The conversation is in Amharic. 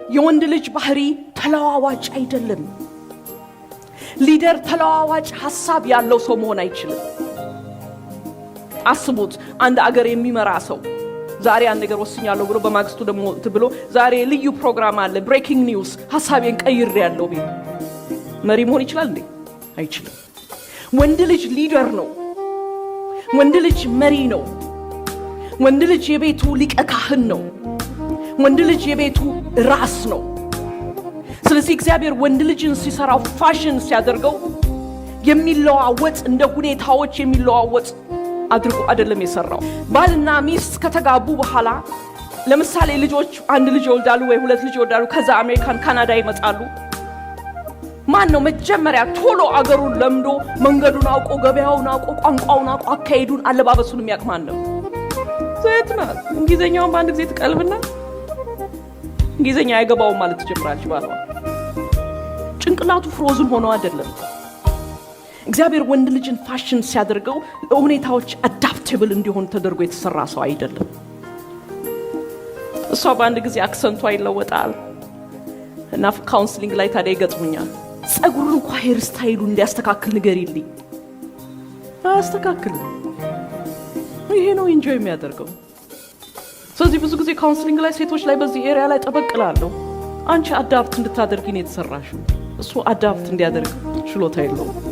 የወንድ ልጅ ባህሪ ተለዋዋጭ አይደለም። ሊደር ተለዋዋጭ ሐሳብ ያለው ሰው መሆን አይችልም። አስቡት፣ አንድ አገር የሚመራ ሰው ዛሬ አንድ ነገር ወስኛለሁ ብሎ በማግስቱ ደግሞ ብሎ ዛሬ ልዩ ፕሮግራም አለ ብሬኪንግ ኒውስ ሐሳቤን ቀይሬያለሁ ቢል መሪ መሆን ይችላል እንዴ? አይችልም። ወንድ ልጅ ሊደር ነው። ወንድ ልጅ መሪ ነው። ወንድ ልጅ የቤቱ ሊቀ ካህን ነው። ወንድ ልጅ የቤቱ ራስ ነው። ስለዚህ እግዚአብሔር ወንድ ልጅን ሲሰራው ፋሽን ሲያደርገው የሚለዋወጥ እንደ ሁኔታዎች የሚለዋወጥ አድርጎ አይደለም የሰራው። ባልና ሚስት ከተጋቡ በኋላ ለምሳሌ ልጆች አንድ ልጅ ይወልዳሉ ወይ ሁለት ልጅ ይወልዳሉ። ከዛ አሜሪካን ካናዳ ይመጣሉ። ማን ነው መጀመሪያ ቶሎ አገሩን ለምዶ መንገዱን አውቆ ገበያውን አውቆ ቋንቋውን አውቆ አካሄዱን አለባበሱን የሚያቅማን ነው? ዘይትና እንግሊዘኛውን በአንድ ጊዜ ትቀልብና እንግሊዘኛ አይገባውም ማለት ትጀምራለች። ባሏ ጭንቅላቱ ፍሮዝን ሆኖ አይደለም። እግዚአብሔር ወንድ ልጅን ፋሽን ሲያደርገው ለሁኔታዎች አዳፕቴብል እንዲሆን ተደርጎ የተሰራ ሰው አይደለም። እሷ በአንድ ጊዜ አክሰንቷ ይለወጣል እና ካውንስሊንግ ላይ ታዲያ ይገጥሙኛል። ጸጉሩን እንኳን ሄር ስታይሉ እንዲያስተካክል ንገሪልኝ። አስተካክል። ይሄ ነው ኢንጆይ የሚያደርገው። ስለዚህ ብዙ ጊዜ ካውንስሊንግ ላይ ሴቶች ላይ በዚህ ኤሪያ ላይ ተበቅላለሁ። አንቺ አዳፕት እንድታደርጊ ነው የተሰራሽው። እሱ አዳፕት እንዲያደርግ ችሎታ የለውም።